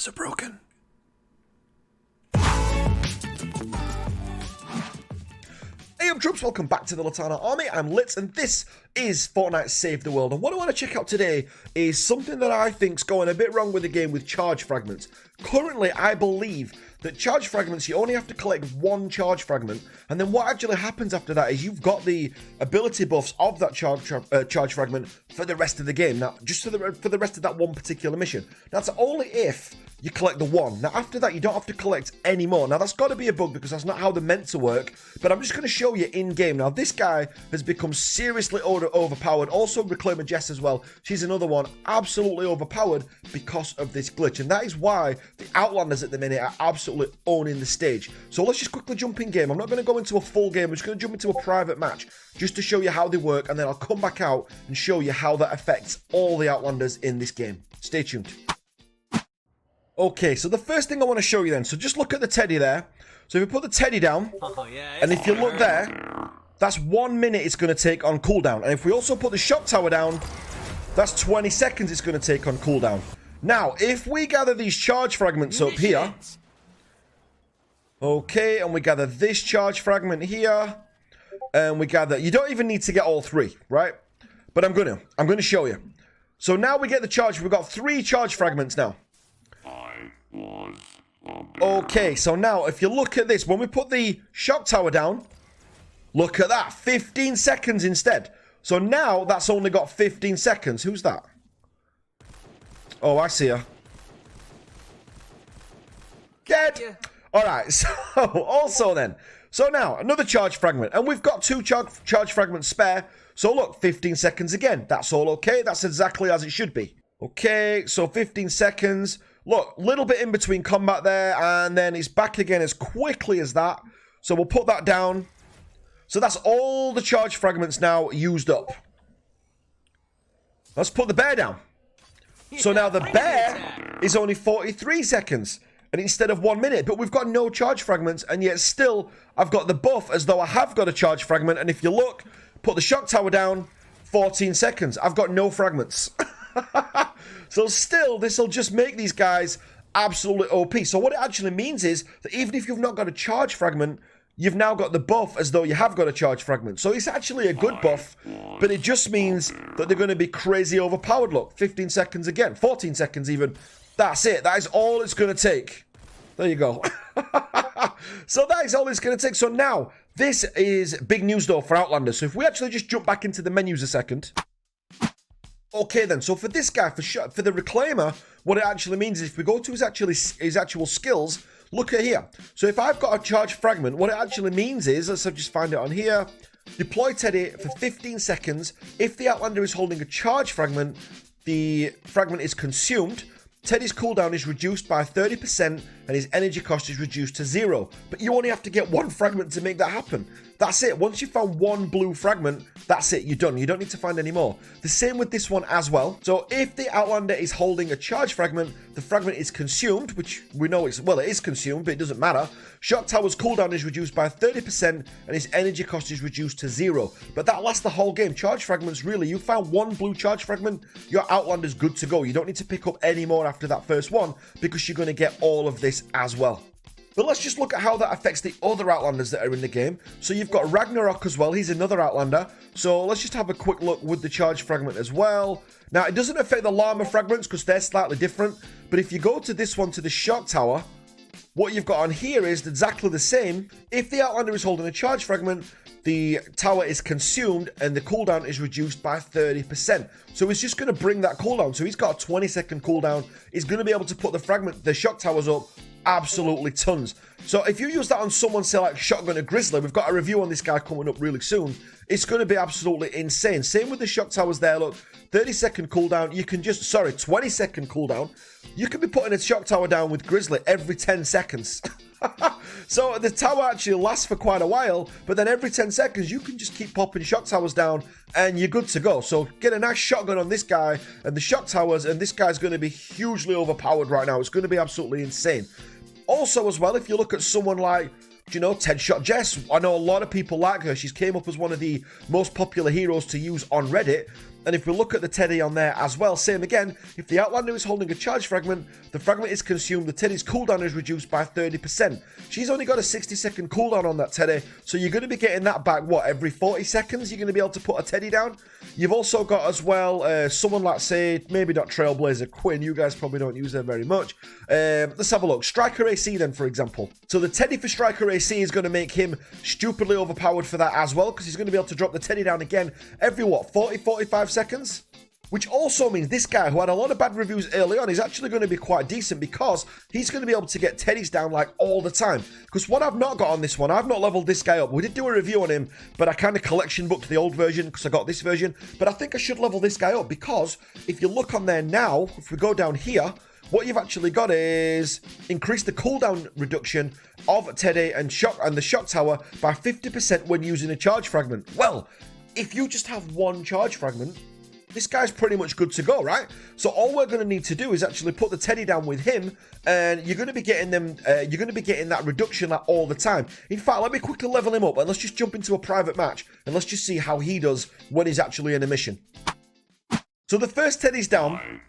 Outlanders are broken. Hey up troops, welcome back to the Litanah army. I'm Litz and this is Fortnite Save the World, and what I want to check out today is something that I think's going a bit wrong with the game with charge fragments. Currently, I believe that charge fragments, you only have to collect one charge fragment, and then what actually happens after that is you've got the ability buffs of that charge fragment for the rest of the game. Now, just for the rest of that one particular mission. That's only if you collect the one. Now, after that, you don't have to collect any more. Now, that's got to be a bug because that's not how they're meant to work, but I'm just going to show you in-game. Now, this guy has become seriously overpowered. Also, Reclaimer Jess as well. She's another one absolutely overpowered because of this glitch, and that is why the Outlanders at the minute are absolutely owning the stage. So let's just quickly jump in game. I'm not going to go into a full game. I'm just going to jump into a private match just to show you how they work, and then I'll come back out and show you how that affects all the Outlanders in this game. Stay tuned. Okay, so the first thing I want to show you then, so just look at the teddy there. So if you put the teddy down, and if you look there, that's 1 minute it's going to take on cooldown. And if we also put the shock tower down, that's 20 seconds it's going to take on cooldown. Now, if we gather these charge fragments up here, okay, and we gather this charge fragment here, and we gather, you don't even need to get all three, right? But I'm going to show you. So now we get the charge, we've got 3 charge fragments now. Okay, so now if you look at this, when we put the shock tower down, look at that, 15 seconds instead. So now that's only got 15 seconds. Who's that? Oh, I see her. Get! Yeah. Alright, so also then. So now, another charge fragment. And we've got 2 charge fragments spare. So look, 15 seconds again. That's all okay. That's exactly as it should be. Okay, so 15 seconds. Look, little bit in between combat there. And then it's back again as quickly as that. So we'll put that down. So that's all the charge fragments now used up. Let's put the bear down. So now the bear is only 43 seconds. And instead of 1 minute. But we've got no charge fragments. And yet still, I've got the buff as though I have got a charge fragment. And if you look, put the shock tower down, 14 seconds. I've got no fragments. So still, this will just make these guys absolutely OP. So what it actually means is that even if you've not got a charge fragment, you've now got the buff as though you have got a charge fragment. So it's actually a good buff, but it just means that they're going to be crazy overpowered. Look, 15 seconds again, 14 seconds even. That's it. That is all it's going to take. There you go. So that is all it's going to take. So now, this is big news though for Outlanders. So if we actually just jump back into the menus a second. Okay then, so for this guy, for the Reclaimer, what it actually means is if we go to his actual skills, look at here. So if I've got a charge fragment, what it actually means is, let's just find it on here, deploy Teddy for 15 seconds. If the Outlander is holding a charge fragment, the fragment is consumed. Teddy's cooldown is reduced by 30% and his energy cost is reduced to 0. But you only have to get 1 fragment to make that happen. That's it. Once you've found 1 blue fragment, that's it. You're done. You don't need to find any more. The same with this one as well. So if the Outlander is holding a charge fragment, the fragment is consumed, which we know it is consumed, but it doesn't matter. Shock Tower's cooldown is reduced by 30% and his energy cost is reduced to 0. But that lasts the whole game. Charge fragments, really, you found 1 blue charge fragment, your Outlander's good to go. You don't need to pick up any more after that first one because you're going to get all of this as well. But let's just look at how that affects the other Outlanders that are in the game. So you've got Ragnarok as well. He's another Outlander. So let's just have a quick look with the charge fragment as well. Now, it doesn't affect the llama fragments because they're slightly different. But if you go to this one, to the shock tower, what you've got on here is exactly the same. If the Outlander is holding a charge fragment, the tower is consumed and the cooldown is reduced by 30%. So he's just going to bring that cooldown. So he's got a 20-second cooldown. He's going to be able to put the shock towers up absolutely tons. So if you use that on someone, say like Shotgun or Grizzly, we've got a review on this guy coming up really soon. It's going to be absolutely insane. Same with the shock towers there. Look, 30-second cooldown. You can just, 20-second cooldown. You can be putting a shock tower down with Grizzly every 10 seconds. So the tower actually lasts for quite a while, but then every 10 seconds you can just keep popping shock towers down and you're good to go. So get a nice shotgun on this guy and the shock towers, and this guy's going to be hugely overpowered right now. It's going to be absolutely insane. Also as well, if you look at someone like, you know, Headshot Jess, I know a lot of people like her. She's came up as one of the most popular heroes to use on Reddit. And if we look at the Teddy on there as well, same again, if the Outlander is holding a charge fragment, the fragment is consumed, the Teddy's cooldown is reduced by 30%. She's only got a 60-second cooldown on that Teddy, so you're going to be getting that back, what, every 40 seconds you're going to be able to put a Teddy down? You've also got as well, someone like, say, maybe not Trailblazer Quinn, you guys probably don't use her very much. Let's have a look. Striker AC then, for example. So the Teddy for Striker AC is going to make him stupidly overpowered for that as well, because he's going to be able to drop the Teddy down again every, what, 40, 45 seconds? Which also means this guy, who had a lot of bad reviews early on, is actually going to be quite decent, because he's going to be able to get Teddies down like all the time. Because what I've not got on this one, I've not leveled this guy up. We did do a review on him, but I kind of collection booked the old version because I got this version. But I think I should level this guy up, because if you look on there now, if we go down here, what you've actually got is increase the cooldown reduction of Teddy and the shock tower by 50% when using a charge fragment. Well, if you just have one charge fragment, this guy's pretty much good to go, right? So all we're going to need to do is actually put the Teddy down with him, and you're going to be getting them. You're going to be getting that reduction like all the time. In fact, let me quickly level him up, and let's just jump into a private match, and let's just see how he does when he's actually in a mission. So the first Teddy's down.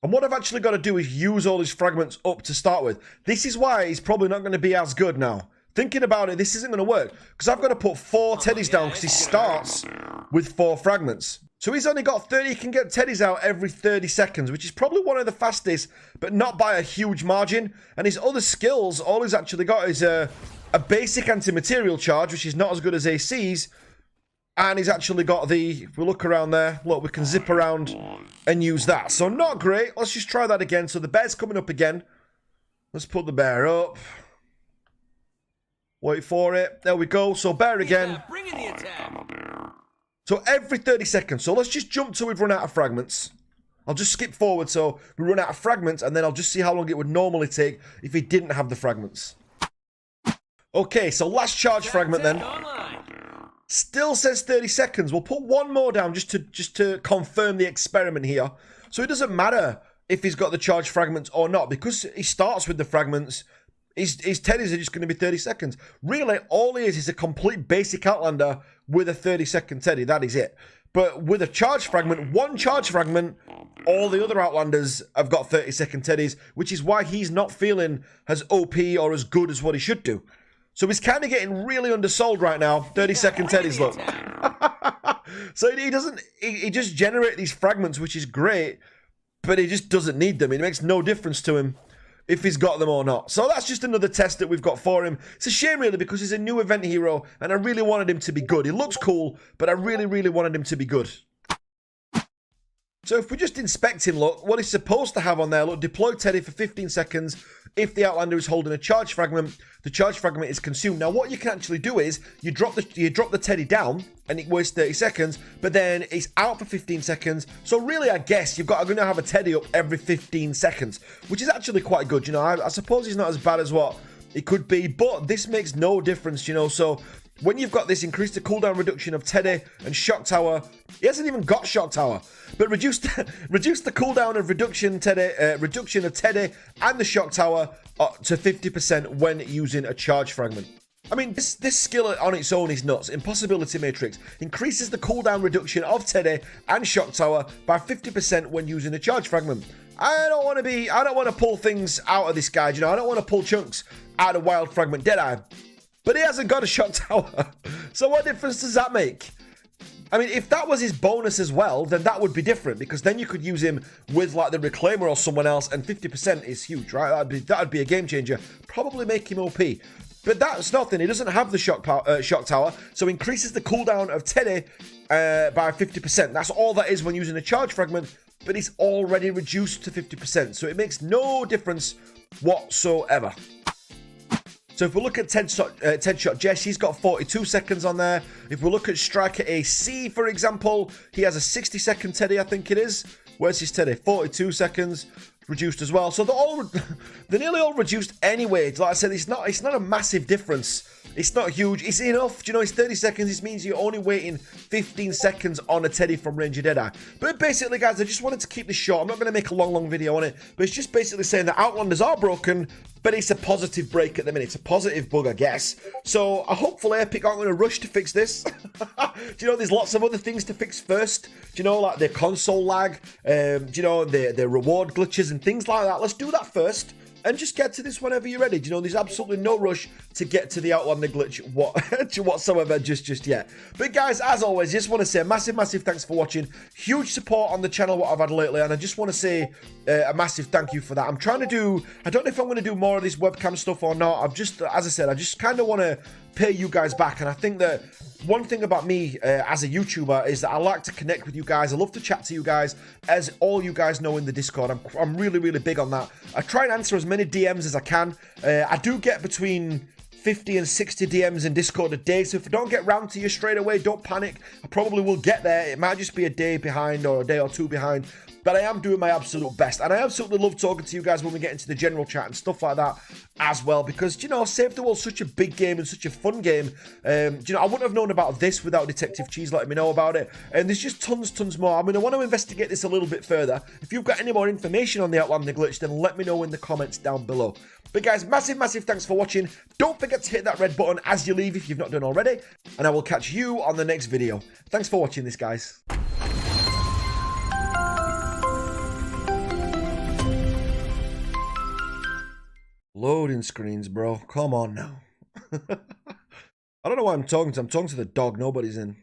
And what I've actually got to do is use all his fragments up to start with. This is why he's probably not going to be as good now. Thinking about it, this isn't going to work, because I've got to put 4 Teddies down, because he starts with 4 fragments. So he's only got 30, he can get Teddies out every 30 seconds, which is probably one of the fastest, but not by a huge margin. And his other skills, all he's actually got is a basic anti-material charge, which is not as good as AC's. And he's actually got the, if we look around there, look, we can zip around and use that. So not great. Let's just try that again. So the bear's coming up again. Let's put the bear up. Wait for it. There we go. So bear again. Yeah, bring in the attack. So every 30 seconds. So let's just jump till we've run out of fragments. I'll just skip forward so we run out of fragments, and then I'll just see how long it would normally take if he didn't have the fragments. Okay, so last charge fragment then. Still says 30 seconds. We'll put one more down just to confirm the experiment here. So it doesn't matter if he's got the charge fragments or not, because he starts with the fragments. His Teddies are just going to be 30 seconds. Really, all he is a complete basic Outlander with a 30-second Teddy. That is it. But with a charge fragment, one charge fragment, all the other Outlanders have got 30-second Teddies, which is why he's not feeling as OP or as good as what he should do. So he's kind of getting really undersold right now. 30-second Teddies, look. So he just generates these fragments, which is great, but he just doesn't need them. It makes no difference to him if he's got them or not. So that's just another test that we've got for him. It's a shame, really, because he's a new event hero, and I really wanted him to be good. He looks cool, but I really, really wanted him to be good. So if we just inspect him, look, what he's supposed to have on there, look, deploy Teddy for 15 seconds. If the Outlander is holding a charge fragment, the charge fragment is consumed. Now, what you can actually do is you drop the Teddy down, and it wastes 30 seconds, but then it's out for 15 seconds. So really, I guess you're going to have a Teddy up every 15 seconds, which is actually quite good. You know, I suppose he's not as bad as what it could be, but this makes no difference, you know. So when you've got this increase the cooldown reduction of Teddy and Shock Tower, he hasn't even got Shock Tower, but reduce the cooldown of reduction of Teddy and the Shock Tower to 50% when using a charge fragment. I mean, this skill on its own is nuts. Impossibility Matrix increases the cooldown reduction of Teddy and Shock Tower by 50% when using a charge fragment. I don't want to pull things out of this guy, you know. I don't want to pull chunks out of Wild Fragment Deadeye. But he hasn't got a Shock Tower. So what difference does that make? I mean, if that was his bonus as well, then that would be different, because then you could use him with like the Reclaimer or someone else, and 50% is huge, right? That'd be a game changer. Probably make him OP. But that's nothing. He doesn't have the Shock Tower, so increases the cooldown of Teddy by 50%. That's all that is when using a charge fragment, but it's already reduced to 50%, so it makes no difference whatsoever. So if we look at Ted Shot Jess, he's got 42 seconds on there. If we look at Striker AC, for example, he has a 60-second Teddy, I think it is. Where's his Teddy? 42 seconds, reduced as well. So they're nearly all reduced anyway. Like I said, it's not a massive difference It's not huge. It's enough. Do you know, it's 30 seconds. This means you're only waiting 15 seconds on a teddy from Ranger Deadeye. But basically, guys, I just wanted to keep this short. I'm not going to make a long video on it. But it's just basically saying that Outlanders are broken, but it's a positive break at the minute. It's a positive bug, I guess. So hopefully Epic aren't going to rush to fix this. Do you know, there's lots of other things to fix first. Do you know, like the console lag, do you know, the reward glitches and things like that. Let's do that first. And just get to this whenever you're ready. Do you know, there's absolutely no rush to get to the Outlander glitch whatsoever just yet. But guys, as always, just want to say a massive thanks for watching. Huge support on the channel, what I've had lately. And I just want to say a massive thank you for that. I'm trying to do, I don't know if I'm going to do more of this webcam stuff or not. I've just, as I said, I just kind of want to pay you guys back. And I think that one thing about me as a YouTuber is that I like to connect with you guys. I love to chat to you guys, as all you guys know in the Discord. I'm really big on that. I try and answer as many DMs as I can. I do get between 50 and 60 DMs in Discord a day, so if I don't get round to you straight away, don't panic. I probably will get there. It might just be a day behind or a day or two behind, but I am doing my absolute best, and I absolutely love talking to you guys when we get into the general chat and stuff like that as well, because, you know, Save the World's such a big game and such a fun game. You know, I wouldn't have known about this without Detective Cheese letting me know about it, and there's just tons more. I mean, I want to investigate this a little bit further. If you've got any more information on the Outlander glitch, then let me know in the comments down below. But guys, massive thanks for watching. Don't forget to hit that red button as you leave if you've not done already, and I will catch you on the next video. Thanks for watching this, guys. Loading screens, bro. Come on now. I don't know why I'm talking to. I'm talking to the dog. Nobody's in.